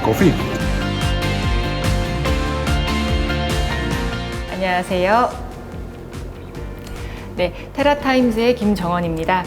Coffee. 안녕하세요. 네, 테라타임즈의 김정원입니다.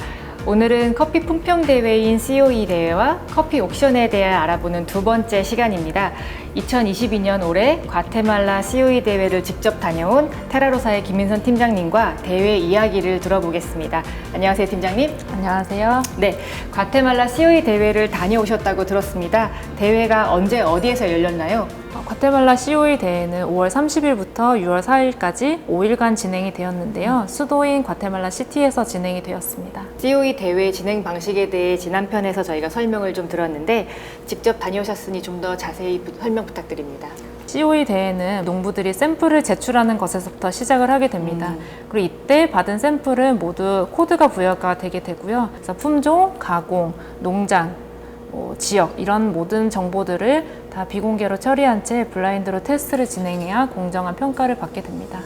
오늘은 커피 품평 대회인 COE 대회와 커피 옥션에 대해 알아보는 두 번째 시간입니다. 2022년 올해 과테말라 COE 대회를 직접 다녀온 테라로사의 김민선 팀장님과 대회 이야기를 들어보겠습니다. 안녕하세요, 팀장님. 안녕하세요. 네, 과테말라 COE 대회를 다녀오셨다고 들었습니다. 대회가 언제 어디에서 열렸나요? 과테말라 COE 대회는 5월 30일부터 6월 4일까지 5일간 진행이 되었는데요. 수도인 과테말라 시티에서 진행이 되었습니다. COE 대회 진행 방식에 대해 지난 편에서 저희가 설명을 좀 들었는데 직접 다녀오셨으니 좀 더 자세히 설명 부탁드립니다. COE 대회는 농부들이 샘플을 제출하는 것에서부터 시작을 하게 됩니다. 그리고 이때 받은 샘플은 모두 코드가 부여가 되게 되고요. 그래서 품종, 가공, 농장, 지역 이런 모든 정보들을 다 비공개로 처리한 채 블라인드로 테스트를 진행해야 공정한 평가를 받게 됩니다.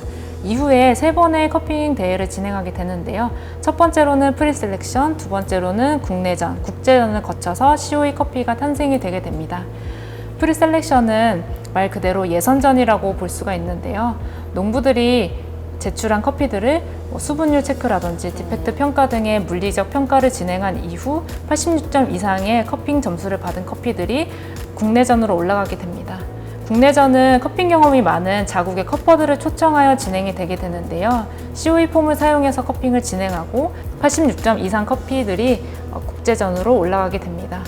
이후에 3번의 커핑 대회를 진행하게 되는데요. 첫 번째로는 프리셀렉션, 두 번째로는 국내전, 국제전을 거쳐서 COE 커피가 탄생이 되게 됩니다. 프리셀렉션은 말 그대로 예선전이라고 볼 수가 있는데요. 농부들이 제출한 커피들을 수분율 체크라든지 디펙트 평가 등의 물리적 평가를 진행한 이후 86점 이상의 커핑 점수를 받은 커피들이 국내전으로 올라가게 됩니다. 국내전은 커핑 경험이 많은 자국의 컵퍼들을 초청하여 진행이 되게 되는데요. COE 폼을 사용해서 커핑을 진행하고 86점 이상 커피들이 국제전으로 올라가게 됩니다.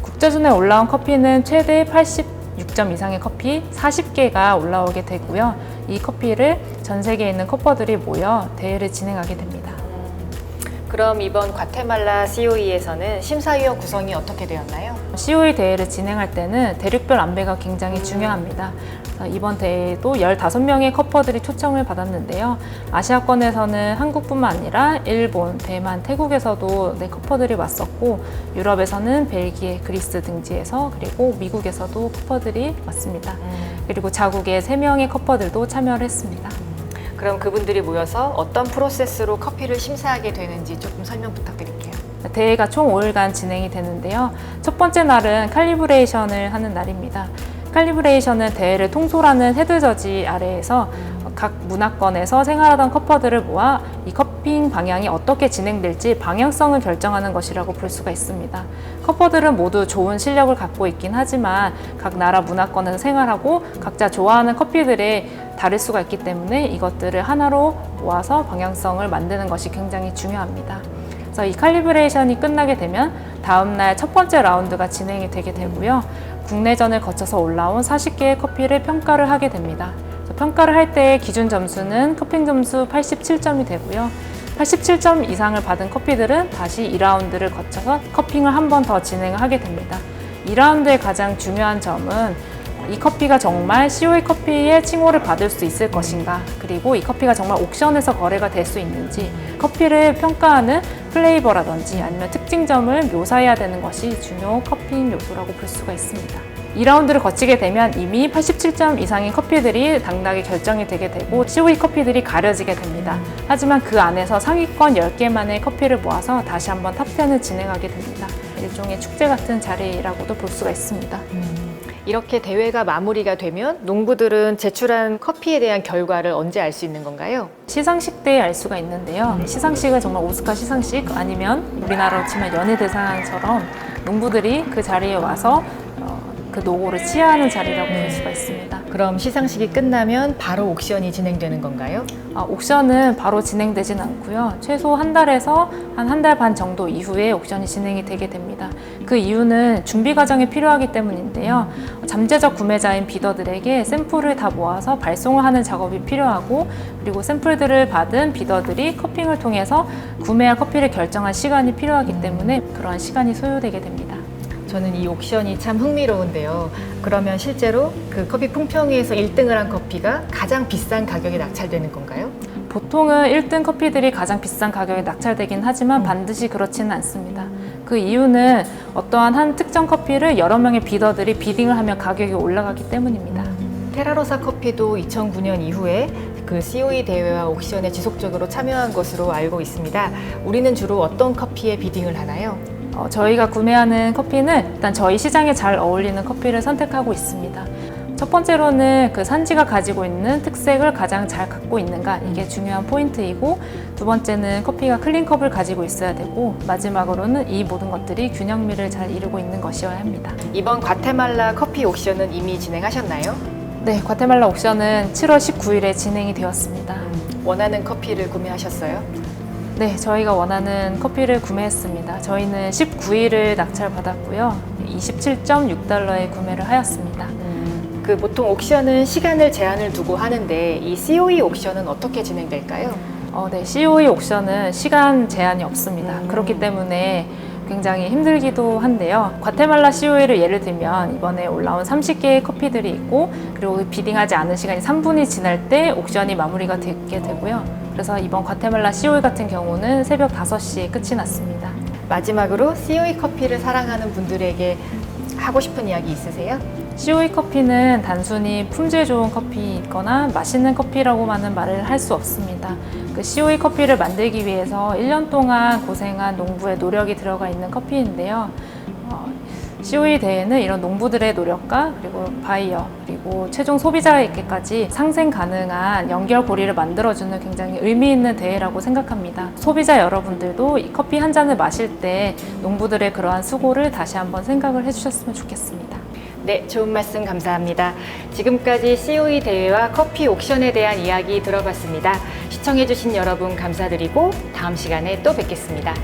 국제전에 올라온 커피는 최대 86점 이상의 커피 40개가 올라오게 되고요. 이 커피를 전 세계에 있는 컵퍼들이 모여 대회를 진행하게 됩니다. 그럼 이번 과테말라 COE에서는 심사위원 구성이 어떻게 되었나요? COE 대회를 진행할 때는 대륙별 안배가 굉장히 중요합니다. 이번 대회에도 15명의 컵퍼들이 초청을 받았는데요. 아시아권에서는 한국뿐만 아니라 일본, 대만, 태국에서도 컵퍼들이 왔었고 유럽에서는 벨기에, 그리스 등지에서 그리고 미국에서도 컵퍼들이 왔습니다. 그리고 자국의 3명의 컵퍼들도 참여를 했습니다. 그럼 그분들이 모여서 어떤 프로세스로 커피를 심사하게 되는지 조금 설명 부탁드릴게요. 대회가 총 5일간 진행이 되는데요. 첫 번째 날은 칼리브레이션을 하는 날입니다. 칼리브레이션은 대회를 통솔하는 헤드저지 아래에서 각 문화권에서 생활하던 컵퍼들을 모아 이 커핑 방향이 어떻게 진행될지 방향성을 결정하는 것이라고 볼 수가 있습니다. 컵퍼들은 모두 좋은 실력을 갖고 있긴 하지만 각 나라 문화권에서 생활하고 각자 좋아하는 커피들이 다를 수가 있기 때문에 이것들을 하나로 모아서 방향성을 만드는 것이 굉장히 중요합니다. 그래서 이 칼리브레이션이 끝나게 되면 다음날 첫 번째 라운드가 진행이 되게 되고요. 국내전을 거쳐서 올라온 40개의 커피를 평가를 하게 됩니다. 평가를 할 때의 기준 점수는 커핑 점수 87점이 되고요. 87점 이상을 받은 커피들은 다시 2라운드를 거쳐서 커핑을 한 번 더 진행을 하게 됩니다. 2라운드의 가장 중요한 점은 이 커피가 정말 COE 커피의 칭호를 받을 수 있을 것인가, 그리고 이 커피가 정말 옥션에서 거래가 될 수 있는지, 커피를 평가하는 플레이버라든지 아니면 특징점을 묘사해야 되는 것이 중요 커핑 요소라고 볼 수가 있습니다. 2라운드를 거치게 되면 이미 87점 이상의 커피들이 당락이 결정이 되게 되고 COE 커피들이 가려지게 됩니다. 하지만 그 안에서 상위권 10개만의 커피를 모아서 다시 한번 탑10을 진행하게 됩니다. 일종의 축제 같은 자리라고도 볼 수가 있습니다. 이렇게 대회가 마무리가 되면 농부들은 제출한 커피에 대한 결과를 언제 알 수 있는 건가요? 시상식 때 알 수가 있는데요. 시상식은 정말 오스카 시상식 아니면 우리나라로 치면 연예대상처럼 농부들이 그 자리에 와서 그 노고를 치하하는 자리라고 볼 수가 있습니다. 그럼 시상식이 끝나면 바로 옥션이 진행되는 건가요? 옥션은 바로 진행되진 않고요. 최소 한 달에서 한 달 반 정도 이후에 옥션이 진행이 되게 됩니다. 그 이유는 준비 과정이 필요하기 때문인데요. 잠재적 구매자인 비더들에게 샘플을 다 모아서 발송을 하는 작업이 필요하고, 그리고 샘플들을 받은 비더들이 커핑을 통해서 구매할 커피를 결정할 시간이 필요하기 때문에 그러한 시간이 소요되게 됩니다. 저는 이 옥션이 참 흥미로운데요. 그러면 실제로 그 커피 품평회에서 1등을 한 커피가 가장 비싼 가격에 낙찰되는 건가요? 보통은 1등 커피들이 가장 비싼 가격에 낙찰되긴 하지만 반드시 그렇지는 않습니다. 그 이유는 어떠한 한 특정 커피를 여러 명의 비더들이 비딩을 하면 가격이 올라가기 때문입니다. 테라로사 커피도 2009년 이후에 그 COE 대회와 옥션에 지속적으로 참여한 것으로 알고 있습니다. 우리는 주로 어떤 커피에 비딩을 하나요? 저희가 구매하는 커피는 일단 저희 시장에 잘 어울리는 커피를 선택하고 있습니다. 첫 번째로는 그 산지가 가지고 있는 특색을 가장 잘 갖고 있는가, 이게 중요한 포인트이고, 두 번째는 커피가 클린컵을 가지고 있어야 되고, 마지막으로는 이 모든 것들이 균형미를 잘 이루고 있는 것이어야 합니다. 이번 과테말라 커피 옥션은 이미 진행하셨나요? 네, 과테말라 옥션은 7월 19일에 진행이 되었습니다. 원하는 커피를 구매하셨어요? 네, 저희가 원하는 커피를 구매했습니다. 저희는 19일을 낙찰받았고요. 27.6달러에 구매를 하였습니다. 그 보통 옥션은 시간을 제한을 두고 하는데 이 COE 옥션은 어떻게 진행될까요? 네, COE 옥션은 시간 제한이 없습니다. 그렇기 때문에 굉장히 힘들기도 한데요. 과테말라 COE를 예를 들면 이번에 올라온 30개의 커피들이 있고, 그리고 비딩하지 않은 시간이 3분이 지날 때 옥션이 마무리가 되게 되고요. 그래서 이번 과테말라 COE 같은 경우는 새벽 5시에 끝이 났습니다. 마지막으로 COE 커피를 사랑하는 분들에게 하고 싶은 이야기 있으세요? COE 커피는 단순히 품질 좋은 커피이거나 맛있는 커피라고만은 말을 할 수 없습니다. 그 COE 커피를 만들기 위해서 1년 동안 고생한 농부의 노력이 들어가 있는 커피인데요. COE 대회는 이런 농부들의 노력과 그리고 바이어, 그리고 최종 소비자에게까지 상생 가능한 연결고리를 만들어주는 굉장히 의미 있는 대회라고 생각합니다. 소비자 여러분들도 이 커피 한 잔을 마실 때 농부들의 그러한 수고를 다시 한번 생각을 해주셨으면 좋겠습니다. 네, 좋은 말씀 감사합니다. 지금까지 COE 대회와 커피 옥션에 대한 이야기 들어봤습니다. 시청해주신 여러분 감사드리고 다음 시간에 또 뵙겠습니다.